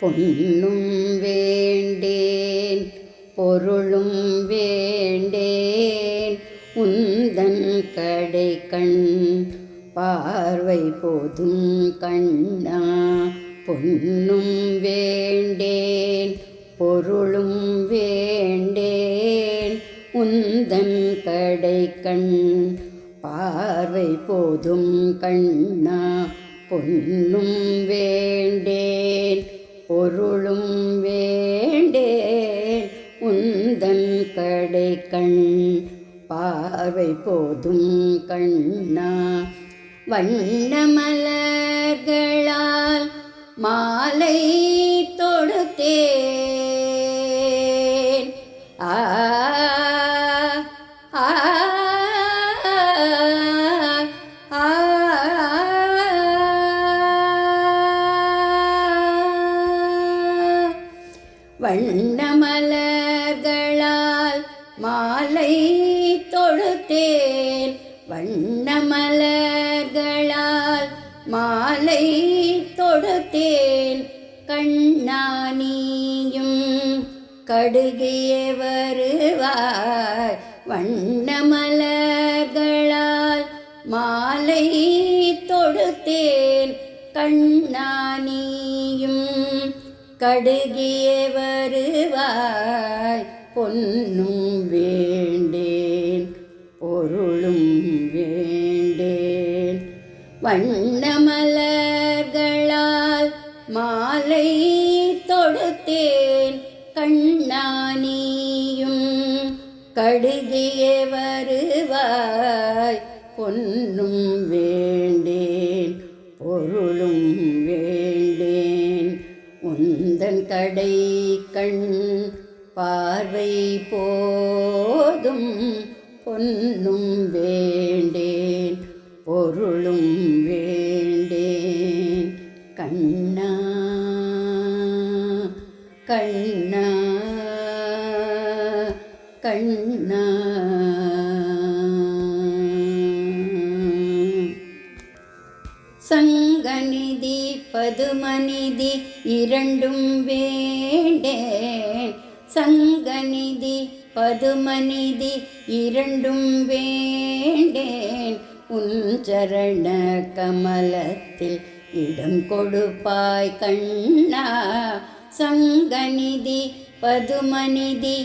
பொன்னும் வேண்டேன் பொருளும் வேண்டேன் உந்தன் கடை கண் பார்வை போதும் கண்ணா. பொன்னும் வேண்டேன் பொருளும் வேண்டேன் உந்தன் கடை கண் பார்வை போதும் கண்ணா. பொன்னும் வேண்டேன் பொருளும் வேண்டேன் உந்தன் கடை கண் பார்வை போதும் கண்ணா. வண்ண மலர்களால் மாலை தொடுத்தேன் வண்ண மலர்களால் மாலை தொடுத்தேன் வண்ண மலர்களால் மாலை தொடுத்தேன். கண்ணா நீயும் கடுகிய வருவாய் வண்ண மலர்களால் மாலை தொடுத்தேன். கண்ணா நீயும் கடுகிய வருவாய். பொன்னும் வேண்டேன் பொருளும் வேண்டேன் வண்ண மலர்களால் மாலை தொடுத்தேன். கண்ணா நீயும் கடுகிய வருவாய். பொன்னும் வேண்டேன் பொருளும் வேண்டேன் உந்தன் கடை கண் பார்வை போதும். பொன்னும் வேண்டேன் பொருளும் வேண்டேன் கண்ணா கண்ணா கண்ணா. சங்கநிதி பதுமநிதி இரண்டும் வேண்டேன் சங்கநிதி பதுமநிதி இரண்டும் வேண்டேன். உன் சரண கமலத்தில் இடம் கொடுப்பாய் கண்ணா. சங்கநிதி பதுமநிதி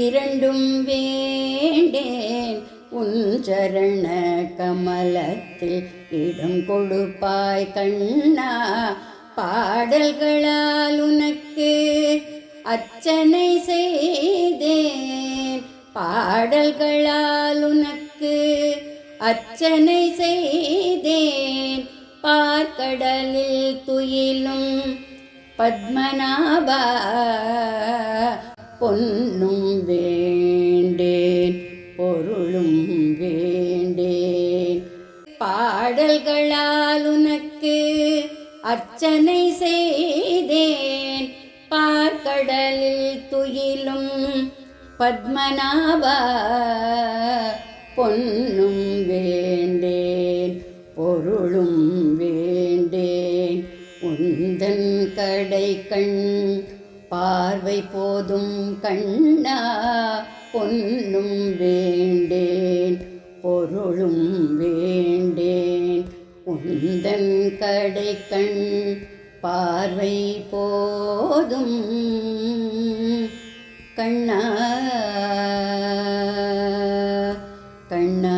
இரண்டும் வேண்டேன் உன் சரண கமலத்தில் இடம் கொடுப்பாய் கண்ணா. பாடல்களால் உனக்கு அர்ச்சனை செய்தேன் பாடல்களால் உனக்கு அர்ச்சனை செய்தேன். பார்க்கடலில் துயிலும் பத்மநாபா பொன்னும் வேண்டேன் பொருளும் வேண்டேன். பாடல்களால் உனக்கு அர்ச்சனை செய்தேன். பார்க்கடலில் துயிலும் பத்மநாபா பொன்னும் வேண்டேன் பொருளும் வேண்டேன் உந்தன் கடை கண் பார்வை போதும் கண்ணா. பொன்னும் வேண்டேன் பொருளும் வேண்டேன் உந்தன் கடை கண் பார்வை போதும் கண்ணா கண்ணா.